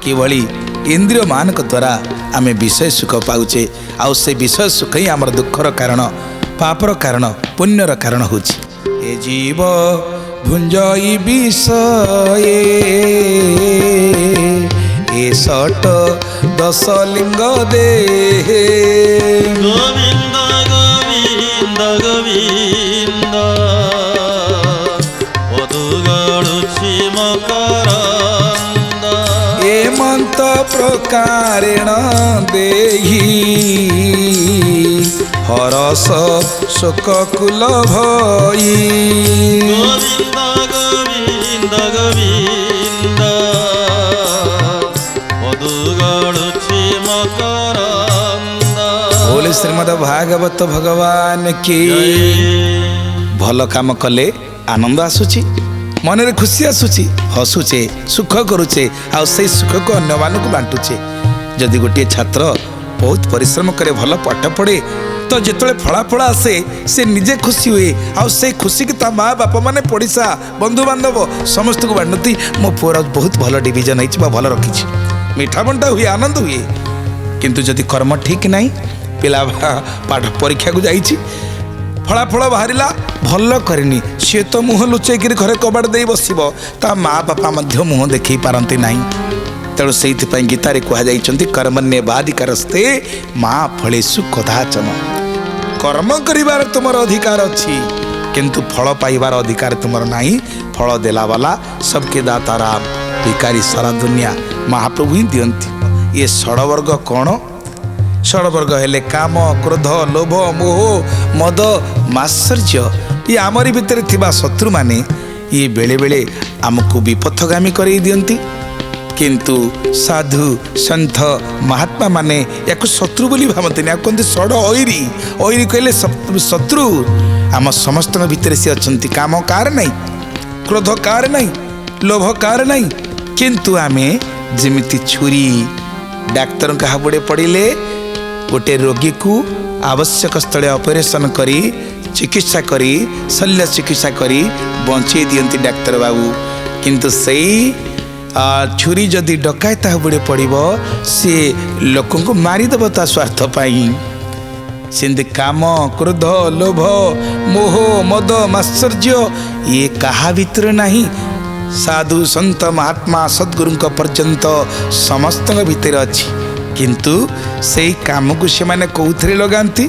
किभली इंद्रिय मान द्वारा आम विषय सुख पाऊे आउ से विषय सुख ही आमर दुखर कारण पापर कारण पुण्यर कारण हो जीव भुंजई विषय ए सट दस लिंग दे गोविंद गोविंद गोविंद पदुगड़ुछि मकरंद ए मंत प्रकारेण देहि हरस शोक कुल भई गोविंद गोविंद गोविंद पदुगड़ुछि मकरंद। बोले श्रीमद भागवत भगवान की भल काम कले आनंद आसुची मन रे खुशी आसुची हसुचे सुख करुचे आ से सुख को अन्य मानक बांटुचे। जदि गोटे छात्र बहुत परिश्रम करे भल पाठ पढ़े तो जिते फलाफल आसे से निजे खुशी हुए आ से खुशी की ता माँ बापा माने पड़िशा बंधु बांधव समस्त को बांटती मो पुअर बहुत भल डिविजन है भल रखी मीठा बंटा हुए आनंद हुए। किंतु जदि कर्म ठीक नहीं पिला पाठ परीक्षा को जाइए फलाफल बाहरिला भल करनी सी तो मुह लुचेक घरे कबाड़ दे बस ता माँ बापा मुह देख पारती ना तेणु से गीतार कहुई कर्मण्य बाधिकारस्ते माँ फलेषु कदाचन कर्म करिवार तुमर अधिकार अच्छी किंतु फल पाइबार अधिकार तुमर नहीं। फल देला वाला सबके दाता राम भिकारी सारा दुनिया महाप्रभु ही दियंती। ये षड़वर्ग कौन षड़वर्ग हेले काम क्रोध लोभ मोह मद मात्सर्य ये आमरी भितर थिबा शत्रु माने ये बेले बेले आमको विपथगामी करई दियंती। किंतु साधु सन्थ महात्मा माने या शत्रु बोली भावती या कहते षड़ ऐरी ऐरी कहले शत्रु आम समस्त भितर सी अच्छी काम कार नहीं क्रोध कार नहीं लोभ कार नहीं। किंतु आमे जेमिति छुरी डाक्तर का हाबुड़े पड़े गोटे रोगी को आवश्यक स्थले ऑपरेशन करी चिकित्सा करी शल्य चिकित्सा करी बंचे दियंती डाक्तर बाबू। किंतु सही छुरी जदि डकायता बुड़े पड़ो सी लोक को मारिदेव ता स्वार्थ पाई। सिंध काम क्रोध लोभ मोह मद मात्सर्य ये कहा भीतर नहीं साधु संत महात्मा सद्गुरु पर्यंत समस्त भीतर अच्छी। किंतु से काम को से माने कौथरे लगाती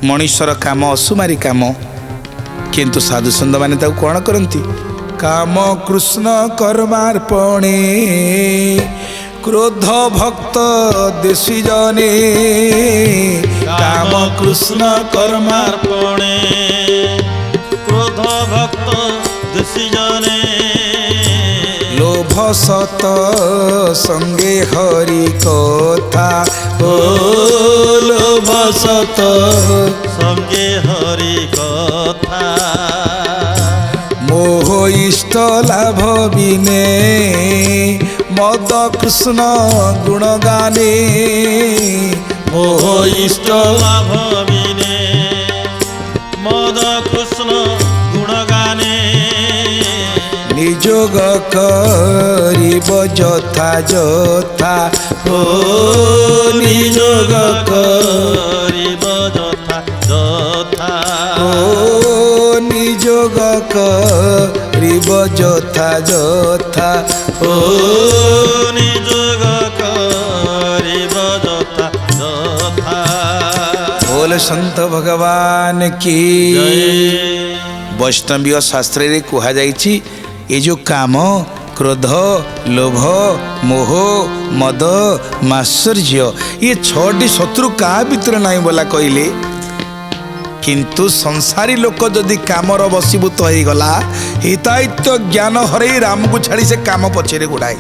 मनुष्यर काम असुमारी काम किंतु साधु संत माने ताऊ कौन करती काम कृष्ण कर्मार्पणे क्रोध भक्त देशी जने काम कृष्ण कर्मार्पणे क्रोध भक्त देशी जने लोभ सत संगे हरि कथा ओ लोभ सत संगे हरि कथा मोह इष्ट लाभ बिने मद कृष्ण गुण गाने मोह इष्ट लाभ बिने मद कृष्ण गुण गाने निजोग करिब जथा जथा ओ निजोग करिब जथा जथा ओ निजोग करिब जथा जथा ओ निजोग करिब जथा जथा। बोल संत भगवान की वैष्णवीय शास्त्र रे कहा जाइछि ये जो काम क्रोध लोभ मोह मद मात्सर्य ये छटी शत्रु का भीतर नहीं बोला कहले। किंतु संसारी लोक जदि कामर बसीभूत हो गला हितायित्व ज्ञान हरई राम को छाड़ी से काम पछरे गुड़ाए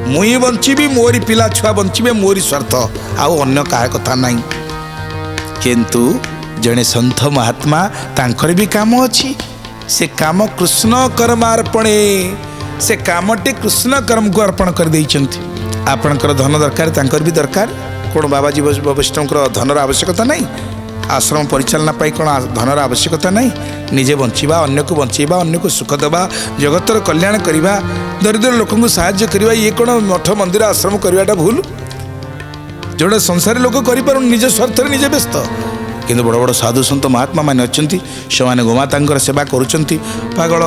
मुई बंचीबी मोरी पिला छुआ बंचीबे मोरी स्वार्थ आउ अन्य कहा कथा नहीं। किंतु जड़े सन्थ महात्मा तांकर भी काम अच्छी से काम कृष्ण कर्मार्पणे से कामटे कृष्ण कर्म को अर्पण कर देइछन्ति। आपणकर धन दरकार तांकर भी दरकार कौन बाबाजी वैष्णव धनर आवश्यकता नहीं आश्रम परिचालना पाई कौन धनर आवश्यकता नहीं निजे बंचिबा अन्य को बंचेबा अन्य को सुख देवा जगतर कल्याण करवा दरिद्र लोक साहाय्य करवा ये कौन मठ मंदिर आश्रम करवाटा भूल जोड़ा संसारी लोक कर निज स्वार्थ निजे व्यस्त किंतु बड़ बड़ साधु सन्त महात्मा मैंने अच्छा से गोमाता सेवा करुँच पागल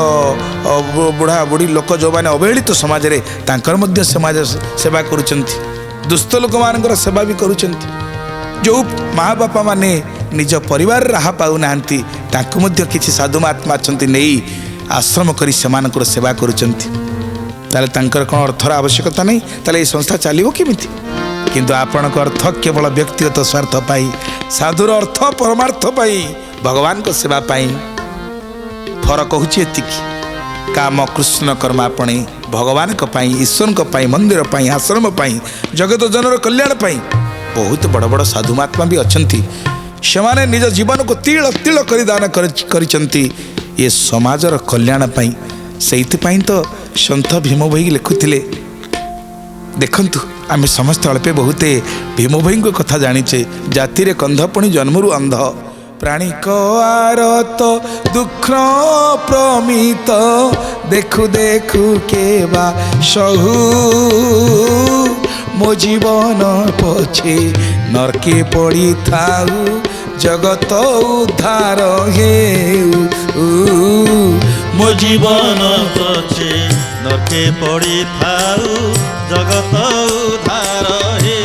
बुढ़ा बुढ़ी लोक जो मैंने अवहेलित समाज में समाज सेवा करुँच दुस्थ लोक मान सेवा भी करुँच जो माँ बापा माने निज परिवार राह पाऊना कि साधु महात्मा अच्छा नहीं आश्रम कर सेवा करुँच कौन अर्थर आवश्यकता नहीं ताले संस्था चलो केमिति किंतु आपण को अर्थ केवल व्यक्तिगत स्वार्थ पाई साधुर अर्थ परमार्थ पाई भगवान को सेवा पाई फरक होची एतिकी काम कृष्ण कर्म आपणे भगवान को पाई ईश्वर को पाई मंदिर पाई आश्रम पाई जगत जनर कल्याण पाई बहुत बड़ बड़ साधु महात्मा भी अच्छंती सेमाने निज जीवन को तिल तिल करि दान करिसंती ये समाजर कल्याण पाई सेइति पाई तो संत भीम भई लिखुथिले देखंतु आमे समस्त अल्पे बहुते भीम भई को कथा जानिचे जाति रे कंधपणी जन्मरु अंध प्राणी को आरत दुख प्रमित देखु देखु के बा सहु मो जीवन पछे नरके पड़ी थाऊ जगत उद्धार हे मो जीवन पछे नरके पड़ी थाऊ जगत उद्धार हे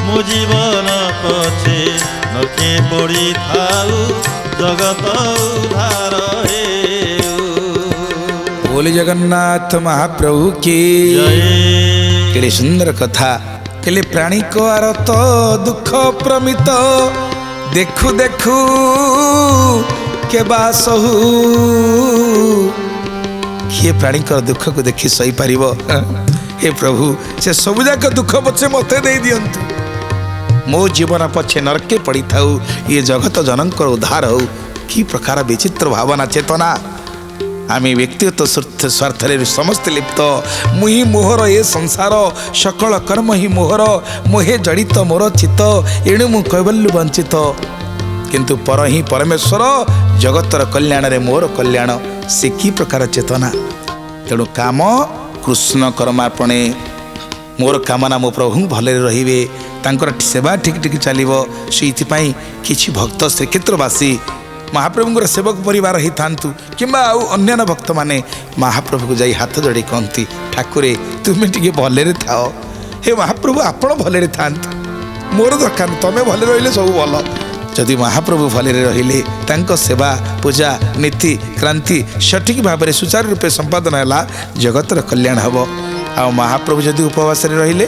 मो जीवन पछे नरके पड़ी थाऊ जगत उद्धार हे बोले जगन्नाथ महाप्रभु की केड़े सुंदर कथा केले प्राणी को आरत दुख प्रमित देखु देखु के बासहु किए प्राणी दुख को देखी सही पार हे प्रभु से सबुजाक दुख पछे मत दे दियंतु मो जीवन पछे नरके पड़ी थाऊ ये जगत जनकर उद्धार हो कि प्रकार विचित्र भावना चेतना आमे व्यक्तिगत स्वार्थ समस्त लिप्त मुहि मोहर ये संसार सकल कर्म ही मोहर मोहे जड़ित मोर चित्त एणु मु कैवल्य वंचित किंतु पर ही परमेश्वर जगतर कल्याण रे मोर कल्याण से कि प्रकार चेतना तेणु काम कृष्ण कर्मार्पणे मोर कामना मो प्रभु भले रहिबे तांकर सेवा ठीक ठीक चलिबो सेइथिपाई किछि भक्त श्रीक्षेत्रवासी महाप्रभु सेवक परिवार ही थांतु किंबा आउ अन्य भक्त माने महाप्रभु को जाई हाथ जोड़ी कहती ठाकुरे तुम टिके भले थाओ हे महाप्रभु आपण भले थांतु मोर दरकार तमें भले रहिले सब भल जदि महाप्रभु भले रहिले तांको सेवा पूजा नीति क्रांति सठिक भाव में सुचारू रूपे संपादन है जगतर कल्याण हम आ महाप्रभु जदि उपवास रहिले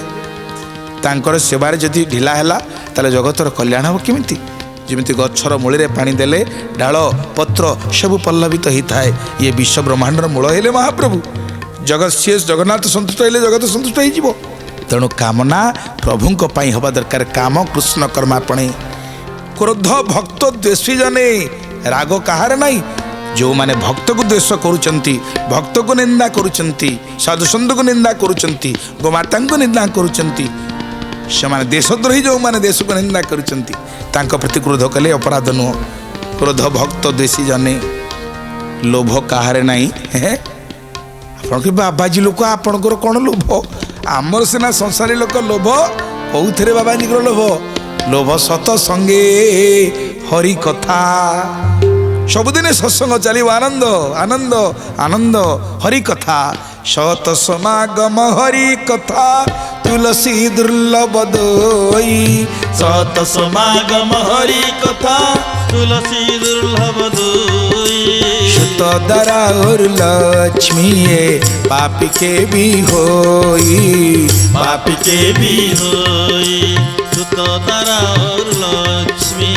तांकर सेवार जदि ढिला है ताले जगतर कल्याण हम केमिति जमीती गच्छर मूल पानी देले डाल पत्र सब पल्लवित होता है ये विश्व ब्रह्मांडर मूल हेले महाप्रभु जगत शेष जगन्नाथ संतुष्ट हेले जगत संतुष्ट हो तेणु कामना प्रभु हवा दरकार काम कृष्ण कर्मापणे क्रोध भक्त द्वेषी जने राग कहार नहीं जो माने भक्त को द्वेष करुचंती भक्त को निंदा करुचंती साधु संत को निंदा करुचंती गोमाता को निंदा करुचंती से देशद्रोही जो माने देश को निंदा करुचंती तांको प्रति क्रोध कले अपराध नुह क्रोध भक्त द्वेषी जने लोभ कहारे नहीं है आप बाबाजी लोक आपणकर कौन लोभ आमर सिना संसारी लोक लोभ कौथे बाबाजी लोभ लोभ सत संगे हरि कथा सबुदिन सत्संग चलो आनंद आनंद आनंद हरि कथा सत समागम हरि कथा तुलसी दुर्लभ दोई सत समागम हरि कथा तुलसी दुर्लभ दोई सुत दरा और लक्ष्मी पापी के भी होई पापी के भी होई सुत दरा और लक्ष्मी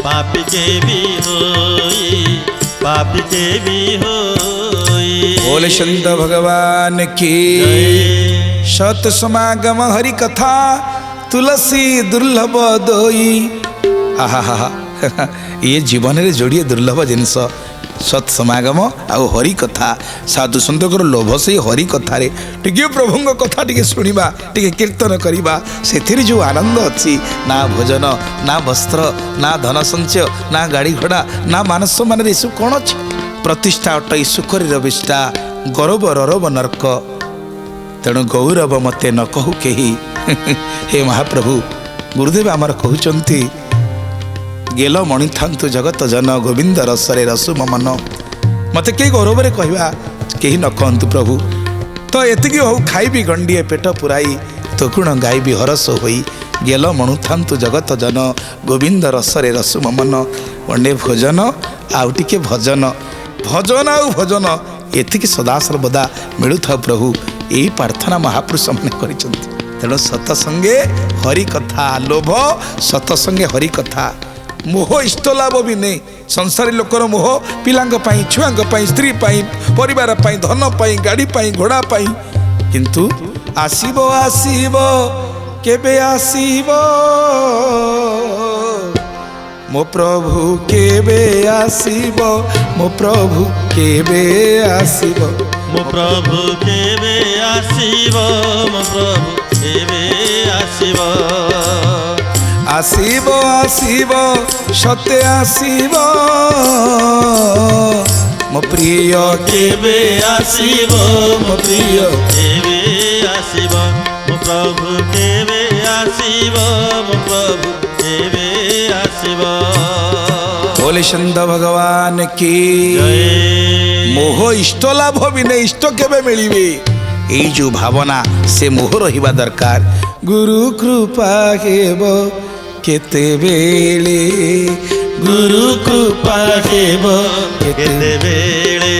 पापी के भी होई पापी के भी होई बोले संत भगवान की सत समागम हरि कथा तुलसी दुर्लभ दोई आहा ये जीवन रे जोड़िए दुर्लभ जिनस सत् समागम आउ हरि कथा साधु सन्तकर लोभ से हरि कथार टिके प्रभुଙ୍କ कथा टिके शुणा टिके कीर्तन करवा से जो आनंद अच्छी ना भोजन ना वस्त्र ना धन संचय ना गाड़ी घोड़ा ना मानस मान सब कौन अच्छी प्रतिष्ठा अट सुखरी रविष्टा गौरव ररव नर्क तेणु गौरव मते न कहू केही हे महाप्रभु गुरुदेव आमर कहते गेल मणि थांतु जगत जन गोविंद रसरे रसु मन मते के गौरव कहवा कहीं न कहतु प्रभु तो एतिकी हो खाइबी गंडिए पेट पुराई तो गुण गाइबी हरस होई गेल मणु थांतु जगत जन गोविंद रसरे रसु मन वंडे भोजन आउ टिके भजन भजन आउ भजन एतिकी सदा सर्वदा मिलू था प्रभु यही प्रार्थना महापुरुष मैंने कर तेणु सतसंगे हरि कथा लोभ सतसंगे हरि कथा मोह इष्ट लाभ भी नहीं संसारी लोकर मोह पिलांपाई छुआंपाई स्त्री पाई परिवार पाई धन पाई गाड़ी पाई घोड़ा पाई किंतु आसीबो आसीबो केबे आसीबो मो प्रभु केबे आसीबो मो प्रभु केबे आसीबो मो प्रभु केबे आसीबो मो प्रभु केबे आसीबो आसीबो आसीबो सत्य आसीबो मो प्रिय केबे आसीबो मो प्रिय केबे आसीबो मो प्रभु केबे आसीबो मो प्रभु केबे आसीबो बोले चंद भगवान की मोह इष्ट लाभ भी नहीं इष्ट केबे मिलिबे ये जो भावना से मोह रहिबा दरकार गुरु कृपा हेबो केते बेले गुरु कृपा हेबो केते बेले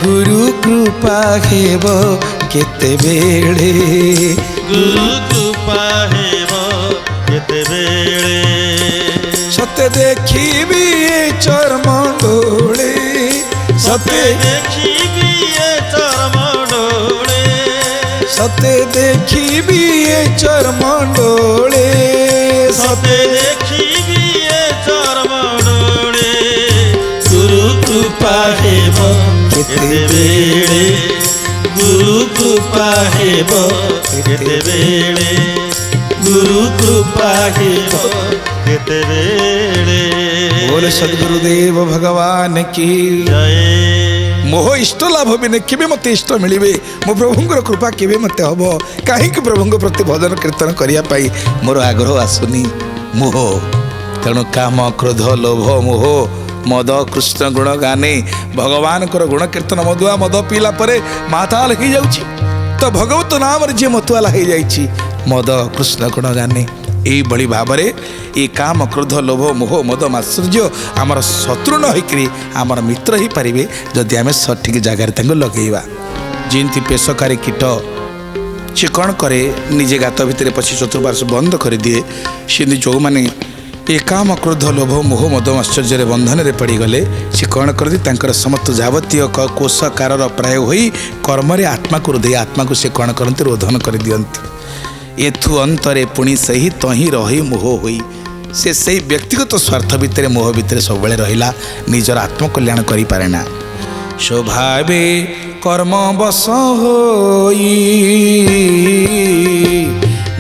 गुरु कृपा हेबो केते बेले गुरु कृपा हेबो केते बेले सत्य देखिबी चर्म डोले सत्य देखिबी चर्म डोले सत्य देखिबी चर्म डोले सत्य देखिबी चर्म डोले गुरु कृपा हेबो केते बेले गुरु कृपा हेबो केते बेले गुरु कृपा हेबो केते बेले बोले सद्गुरुदेव भगवान की जय मोह इष्ट लाभ भी नहीं केबे मते इष्ट मिलिबे मो प्रभुंकर कृपा केबे मते हबो काहे कि प्रभुंक प्रति भजन कीर्तन करिया पाई मोर आग्रह आसुनी मोह तेणु काम क्रोध लोभ मोह मद कृष्ण गुण गाने भगवान गुण कीर्तन मधुआ मद पीला परे माताल हो जाउची तो भगवत नाम जे मतुआला हो जाइछि मद कृष्ण गुण गाने यही बड़ी भाव में ये काम क्रोध लोभ मोह मद मात्सर्य आमर शत्रु न होकर आमर मित्र ही पारे जदि आम सठिक जगार लगेगा जमी पेशकारी कीट सी कौन करे निजे गात भितर पशि चतुर्पार्श्व बंद कर दिए सी जो मैंने ये काम क्रोध लोभ मोह मद माश्चर्य बंधन में पड़गले सी कौन कर समस्त जावतीय कोश कार प्राय हो कर्म आत्मा को रोधे आत्मा को सी कौन करते रोधन कर दियंती एथु अंतरे पुणी सही तही रही मोह होई से व्यक्तिगत स्वार्थ भितर मोह भितर सब रहिला निजर आत्मकल्याण करि पारेना स्वभावे कर्म बस होई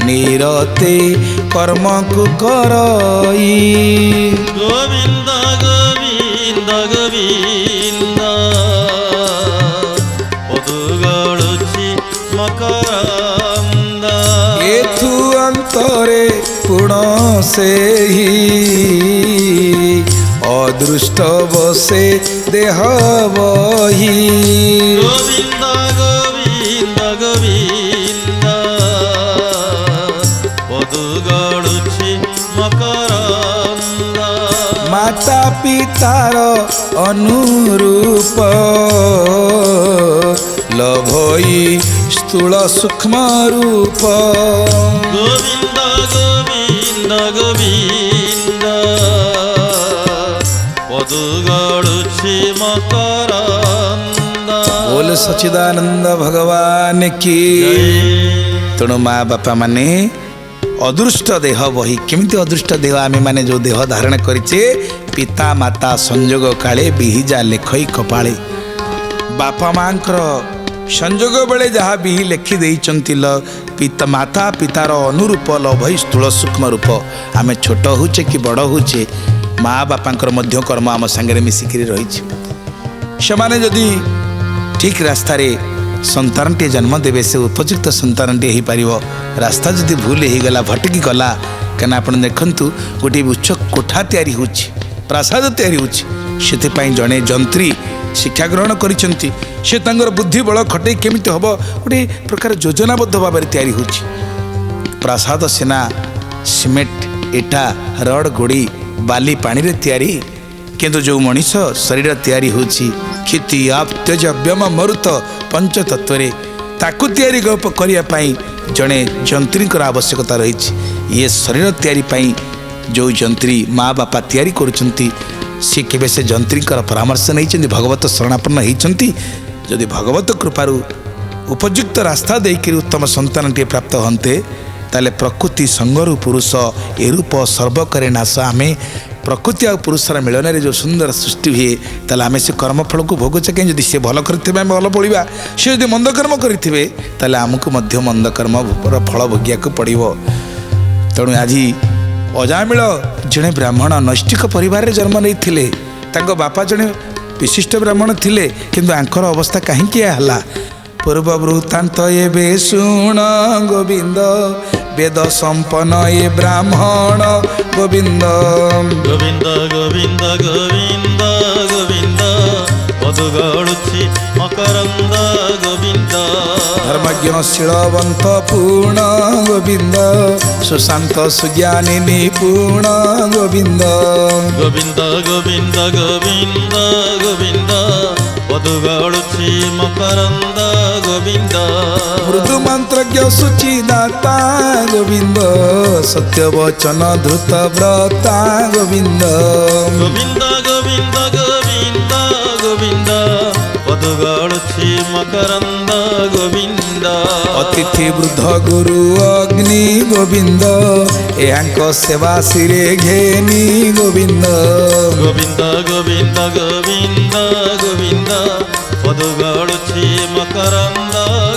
निरते कर्म को करई गोविंद गोविंद गोविंद पदुगळुछि मकरंद एथु अंतरे गुण से ही अदृष्ट बसे देह बही गोविंद गोविंद गोविंद पदुगळुछि मकरंद माता पितार अनुरूप लभई स्थूल सूक्ष्म रूप गोविंद गोविंद गोविंद पदुगळुछि मकरंद बोल सच्चिदानंद भगवान की तेणु माँ बापा माने अदृष्ट देह बही केमिति अदृष्ट देह आमे माने जो देह धारण करिचे ପିତା ମାତା ସଂଯୋଗ କାଳେ ବିହିଯା ଲେଖଇ କପାଳେ। ବାପା ମାଙ୍କର ସଂଯୋଗ ବେଳେ ଯାହା ବିହି ଲେଖି ଦେଇଛନ୍ତି ପିତା ମାତା ପିତାର ଅନୁରୂପ ଲଭଇ ସ୍ଥୂଳ ସୂକ୍ଷ୍ମ ରୂପ। ଆମେ ଛୋଟ ହେଉଛେ କି ବଡ଼ ହେଉଛେ ମା ବାପାଙ୍କର ମଧ୍ୟ କର୍ମ ଆମ ସାଙ୍ଗରେ ମିଶିକିରି ରହିଛି। ସେମାନେ ଯଦି ଠିକ୍ ରାସ୍ତାରେ ସନ୍ତାନଟିଏ ଜନ୍ମ ଦେବେ ସେ ଉପଯୁକ୍ତ ସନ୍ତାନଟିଏ ହେଇପାରିବ। ରାସ୍ତା ଯଦି ଭୁଲ ହେଇଗଲା ଭଟକି ଗଲା କାହିଁକିନା ଆପଣ ଦେଖନ୍ତୁ ଗୋଟିଏ ଉଚ୍ଚ କୋଠା ତିଆରି ହେଉଛି ପ୍ରାସାଦ ତିଆରି ହେଉଛି ସେଥିପାଇଁ ଜଣେ ଯନ୍ତ୍ରୀ ଶିକ୍ଷା ଗ୍ରହଣ କରିଛନ୍ତି। ସେ ତାଙ୍କର ବୁଦ୍ଧି ବଳ ଖଟେଇ କେମିତି ହେବ ଗୋଟିଏ ପ୍ରକାର ଯୋଜନାବଦ୍ଧ ଭାବରେ ତିଆରି ହେଉଛି। ପ୍ରାସାଦ ସିନା ସିମେଣ୍ଟ ଇଟା ରଡ଼ ଗୋଡ଼ି ବାଲି ପାଣିରେ ତିଆରି କିନ୍ତୁ ଯେଉଁ ମଣିଷ ଶରୀର ତିଆରି ହେଉଛି କ୍ଷିତି ଆପ ତେଜ ବ୍ୟମ ମରୁତ ପଞ୍ଚତତ୍ୱରେ ତାକୁ ତିଆରି କରିବା ପାଇଁ ଜଣେ ଯନ୍ତ୍ରୀଙ୍କର ଆବଶ୍ୟକତା ରହିଛି। ଇଏ ଶରୀର ତିଆରି ପାଇଁ ଯେଉଁ ଯନ୍ତ୍ରୀ ମା ବାପା ତିଆରି କରୁଛନ୍ତି ସେ କେବେ ସେ ଯନ୍ତ୍ରୀଙ୍କର ପରାମର୍ଶ ନେଇଛନ୍ତି ଭଗବତ ଶରଣାପନ୍ନ ହେଇଛନ୍ତି। ଯଦି ଭଗବତ କୃପାରୁ ଉପଯୁକ୍ତ ରାସ୍ତା ଦେଇକରି ଉତ୍ତମ ସନ୍ତାନଟିଏ ପ୍ରାପ୍ତ ହୁଅନ୍ତେ ତାହେଲେ ପ୍ରକୃତି ସଙ୍ଗରୁ ପୁରୁଷ ଏ ରୂପ ସର୍ବକରେ ନାଶ। ଆମେ ପ୍ରକୃତି ଆଉ ପୁରୁଷର ମିଳନରେ ଯେଉଁ ସୁନ୍ଦର ସୃଷ୍ଟି ହୁଏ ତାହେଲେ ଆମେ ସେ କର୍ମଫଳକୁ ଭୋଗୁଛେ କାହିଁ। ଯଦି ସେ ଭଲ କରିଥିବେ ଆମେ ଭଲ ପଡ଼ିବା, ସେ ଯଦି ମନ୍ଦ କର୍ମ କରିଥିବେ ତାହେଲେ ଆମକୁ ମଧ୍ୟ ମନ୍ଦ କର୍ମର ଫଳ ଭୋଗିବାକୁ ପଡ଼ିବ। ତେଣୁ ଆଜି ଅଜାମିଳ ଜଣେ ବ୍ରାହ୍ମଣ ନୈଷ୍ଠିକ ପରିବାରରେ ଜନ୍ମ ନେଇଥିଲେ। ତାଙ୍କ ବାପା ଜଣେ ବିଶିଷ୍ଟ ବ୍ରାହ୍ମଣ ଥିଲେ କିନ୍ତୁ ଆଙ୍କର ଅବସ୍ଥା କାହିଁକି ହେଲା? ପୂର୍ବ ବୃତ୍ତାନ୍ତ ଏବେ ଶୁଣ ଗୋବିନ୍ଦ ବେଦ ସମ୍ପନ୍ନ ଏ ବ୍ରାହ୍ମଣ ଗୋବିନ୍ଦ। ଗୋବିନ୍ଦ ଗୋବିନ୍ଦ ଗୋବିନ୍ଦ ଗୋବିନ୍ଦ ପଦୁ ଗଳୁଛି ମକରନ୍ଦ ଗୋବିନ୍ଦ। ଧର୍ମଜ୍ଞ ଶୀଳବନ୍ତ ପୂର୍ଣ୍ଣ ଗୋବିନ୍ଦ ସୁଶାନ୍ତ ସୁଜ୍ଞାନୀ ନିପୁଣ ଗୋବିନ୍ଦ। ଗୋବିନ୍ଦ ଗୋବିନ୍ଦ ଗୋବିନ୍ଦ ଗୋବିନ୍ଦ ପଦୁ ଗଳୁଛି ମକରନ୍ଦ ଗୋବିନ୍ଦ। ମୃଦୁ ମନ୍ତ୍ରଜ୍ଞ ସୁଚିଦାତା ଗୋବିନ୍ଦ ସତ୍ୟ ବଚନ ଧୃତ ବ୍ରତା ଗୋବିନ୍ଦ। ଗୋବିନ୍ଦ ଗୋବିନ୍ଦ ଗୋବିନ୍ଦ ଗୋବିନ୍ଦ ପଦୁ ଗଳୁଛି ମକରନ୍ଦ ଗୋବିନ୍ଦ। ଅତିଥି ବୃଦ୍ଧ ଗୁରୁ ଅଗ୍ନି ଗୋବିନ୍ଦ ଏହାଙ୍କ ସେବା ଶିରେ ଘେନି ଗୋବିନ୍ଦ। ଗୋବିନ୍ଦ ଗୋବିନ୍ଦ ଗୋବିନ୍ଦ ଗୋବିନ୍ଦ ପଦୁ ଗଳୁଛି ମକରନ୍ଦ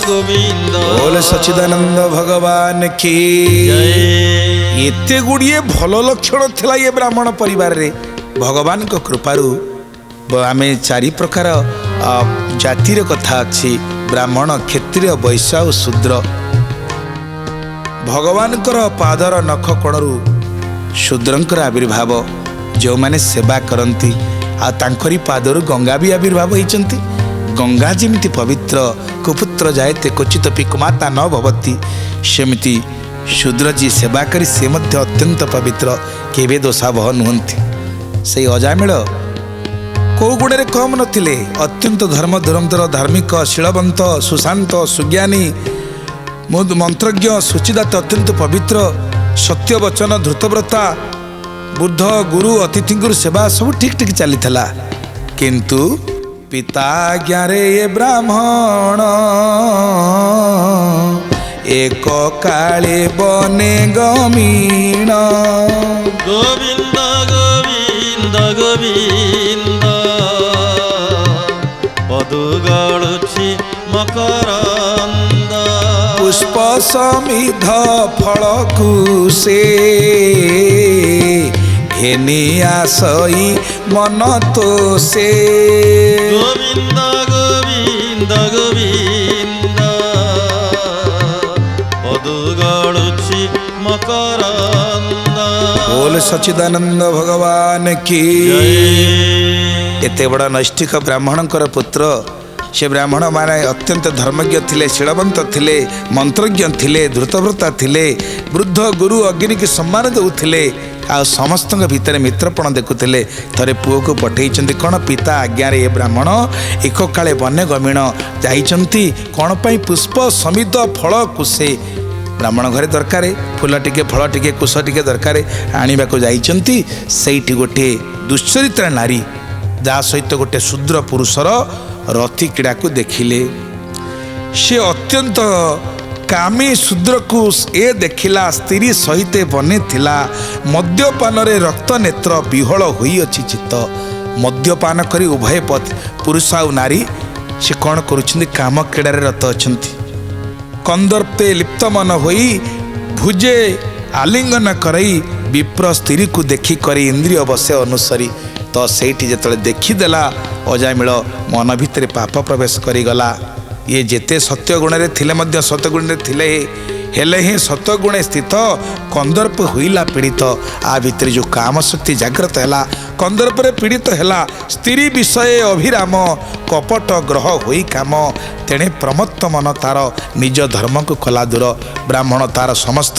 ଗୋବିନ୍ଦ। ବୋଲ ସଚ୍ଚିଦାନନ୍ଦ ଭଗବାନ କି ଏତେ ଗୁଡ଼ିଏ ଭଲ ଲକ୍ଷଣ ଥିଲା ଏ ବ୍ରାହ୍ମଣ ପରିବାରରେ। ଭଗବାନଙ୍କ କୃପାରୁ ଆମେ ଚାରି ପ୍ରକାର ଜାତିର କଥା ଅଛି ବ୍ରାହ୍ମଣ କ୍ଷତ୍ରିୟ ବୈଶ୍ୟ ଓ ଶୂଦ୍ର। ଭଗବାନଙ୍କର ପାଦର ନଖ କୋଣରୁ ଶୂଦ୍ରଙ୍କର ଆବିର୍ଭାବ ଯେଉଁମାନେ ସେବା କରନ୍ତି ଆଉ ତାଙ୍କରି ପାଦରୁ ଗଙ୍ଗା ବି ଆବିର୍ଭାବ ହେଇଛନ୍ତି। ଗଙ୍ଗା ଯେମିତି ପବିତ୍ର କୁପୁତ୍ର ଯାଏତେ କ୍ୱଚିତ ପିକୁମାତା ନ ଭବତି ସେମିତି ଶୂଦ୍ର ଯିଏ ସେବା କରି ସେ ମଧ୍ୟ ଅତ୍ୟନ୍ତ ପବିତ୍ର କେବେ ଦୋଷାବହ ନୁହନ୍ତି। ସେଇ ଅଜାମିଳ କେଉଁ ଗୁଣରେ କମ୍ ନଥିଲେ ଅତ୍ୟନ୍ତ ଧର୍ମ ଧୁରନ୍ଧର ଧାର୍ମିକ ଶୀଳବନ୍ତ ସୁଶାନ୍ତ ସୁଜ୍ଞାନୀ ମନ୍ତ୍ରଜ୍ଞ ସୁଚିଦାତ ଅତ୍ୟନ୍ତ ପବିତ୍ର ସତ୍ୟ ବଚନ ଧୃତବ୍ରତା ବୁଦ୍ଧ ଗୁରୁ ଅତିଥିଙ୍କର ସେବା ସବୁ ଠିକ୍ ଠିକ୍ ଚାଲିଥିଲା। କିନ୍ତୁ ପିତା ଆଜ୍ଞାରେ ଏ ବ୍ରାହ୍ମଣ ଏକ କାଳେ ବନେ ଗମୀଣ। ଗୋବିନ୍ଦ ଗୋବିନ୍ଦ ଗୋବିନ୍ଦ ପଦୁ ଗଳୁଛି ମକରନ୍ଦ। ପୁଷ୍ପ ସମିଧ ଫଳକୁ ସେ ଘେନି ଆସଇ ମନ ତ ସେ। ଗୋବିନ୍ଦ ଗୋବିନ୍ଦ ଗୋବିନ୍ଦ ପଦୁ ଗଳୁଛି ମକରନ୍ଦ। ବୋଲ ସଚ୍ଚିଦାନନ୍ଦ ଭଗବାନ କି ଏତେ ବଡ଼ ନୈଷ୍ଠିକ ବ୍ରାହ୍ମଣଙ୍କର ପୁତ୍ର। ସେ ବ୍ରାହ୍ମଣ ମାନେ ଅତ୍ୟନ୍ତ ଧର୍ମଜ୍ଞ ଥିଲେ ଶୀଳବନ୍ତ ଥିଲେ ମନ୍ତ୍ରଜ୍ଞ ଥିଲେ ଧୃତବ୍ରତା ଥିଲେ ବୃଦ୍ଧ ଗୁରୁ ଅଗ୍ନିକି ସମ୍ମାନ ଦେଉଥିଲେ ଆଉ ସମସ୍ତଙ୍କ ଭିତରେ ମିତ୍ରପଣ ଦେଖୁଥିଲେ। ଥରେ ପୁଅକୁ ପଠେଇଛନ୍ତି କ'ଣ ପିତା ଆଜ୍ଞାରେ ଏ ବ୍ରାହ୍ମଣ ଏକ କାଳେ ବନେ ଗମୀଣ ଯାଇଛନ୍ତି କ'ଣ ପାଇଁ ପୁଷ୍ପ ସମିଧ ଫଳ କୁଶେ। ବ୍ରାହ୍ମଣ ଘରେ ଦରକାର ଫୁଲ ଟିକେ ଫଳ ଟିକେ କୁଶ ଟିକେ ଦରକାର ଆଣିବାକୁ ଯାଇଛନ୍ତି। ସେଇଠି ଗୋଟିଏ ଦୁଶ୍ଚରିତ୍ରା ନାରୀ ଯାହା ସହିତ ଗୋଟେ ଶୂଦ୍ର ପୁରୁଷର ରତି କ୍ରୀଡ଼ାକୁ ଦେଖିଲେ। ସେ ଅତ୍ୟନ୍ତ कामी शूद्रकु ए देखिला स्त्री सहित बने थिला मद्यपान रे रक्त नेत्र विहल होई अछि चित्त। मद्यपान करी उभय पथ पुरुष आ नारी से कौन करुछन्ति काम क्रीडारे रत अछन्ति। कंदर्पे लिप्त मन होई भुजे आलिंगन करई विप्र स्त्री को देखी करी इंद्रिय बसे अनुसरी। तो सेठी जेतले देखीदेला अजामिल मन भितर पाप प्रवेश करीगला। ये जेते सत्य गुण रे थिले मध्य सत्य गुण रे थिले हेले ही सत्य गुणे स्थित कंदर्प होइला पीड़ित। आ भितर जो काम शक्ति जागृत हैला कंदर्प रे पीड़ित हैला स्त्री विषय अभिराम कपट ग्रह होई काम। तेणे प्रमत्त मन तार निज धर्म को कला दूर। ब्राह्मण तार समस्त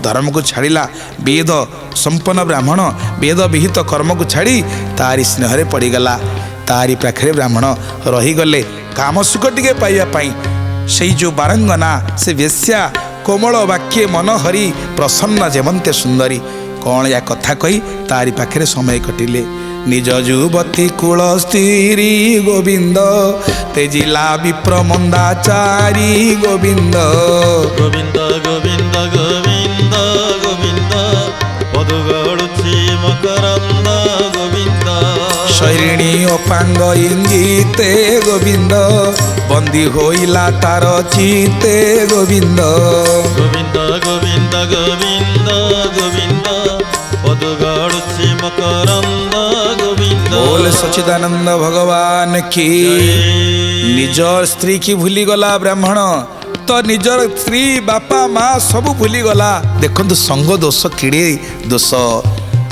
धर्म को छाड़िला। वेद संपन्न ब्राह्मण वेद विहित कर्म को छाड़ी तारी स्नेह पड़ीगला। तारी पाखे ब्राह्मण रहीगले काम सुख टिके पाइबा पाई। से जो बारंगना से वेश्या कोमल वाक्ये मन हरि प्रसन्न जेमंते सुंदरी कौन या कथा कही तारी पाखे समय कटिले। निज युवती कुल स्त्री गोविंद तेजिला विप्र मंदाचारी गोविंद। गोविंद गोविंद गोविंद गोविंद पदु गड़ुछि मकरंद गोविंद। शैरिणी अपांग इंगिते गोविंद बंदी होइला तार चिते गोविंद। गोविंद गोविंद गोविंद गोविंद पदु गड़ुछि मकरंद गोविंद। बोल सच्चिदानंद भगवान की। निजर स्त्री की भूली गला ब्राह्मण तो निजर स्त्री बापा माँ सब भूली गला। देखो संग दोष किड़े दोष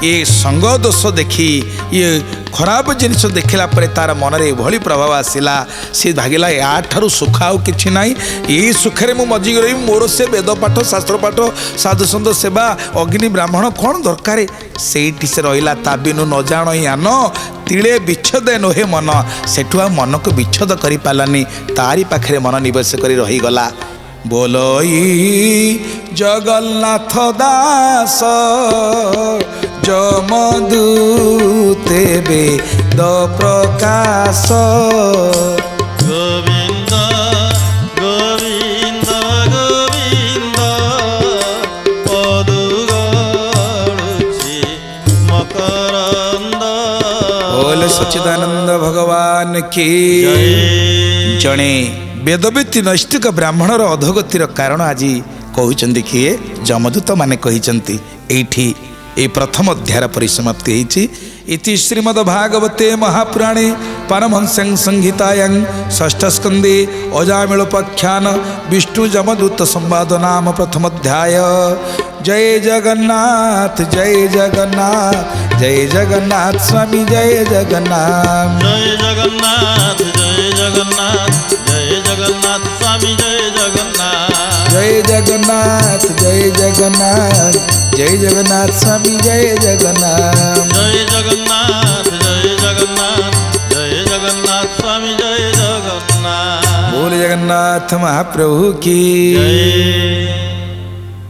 ये संग दोष देखी ये खराब जिनिस देखला पर तार मन रे भली प्रभाव आसिला। से भागिला या ठारू सुख आउ किछि नाही। ये सुखरे मु मजी रही मोर से वेद पाठ शास्त्र पाठ साधु संत सेवा अग्नि ब्राह्मण कौन दरकार सेठी से रहिला। ता बिनु न जानो यान तिले विच्छेद नोहे मन। सेठु मन को विच्छेद करि पालानी तारी पाखरे मन निवेश करी रही गला। बोलोई जगन्नाथ दास जमदूते वेद प्रकाश। गोविंद गोविंद गोविंद पदु गड़ुछि मकरंद। बोले सच्चिदानंद भगवान की। जणे वेदवित्ति नैष्ठिक ब्राह्मणर अधोगतिर कारण आज कहते किए जमदूत माने कहते। एठी ए प्रथम अध्याय परिसमाप्ति होती। इति श्रीमद्भागवते महापुराणे परमहंस्यां संहितायां षष्ठ स्कंदे अजामिलोपाख्यान विष्णु जमदूत संवाद नाम प्रथम अध्याय। जय जगन्नाथ जय जगन्नाथ जय जगन्नाथ स्वामी जय जगन्नाथ। जय जगन्नाथ जय जगन्नाथ जय जगन्नाथ स्वामी जय जगन्नाथ। जय जगन्नाथ जय जगन्नाथ जय जगन्नाथ स्वामी जय जगन्नाथ। जय जगन्नाथ जय जगन्नाथ जय जगन्नाथ स्वामी जय जगन्नाथ। बोल जगन्नाथ महाप्रभु की। जय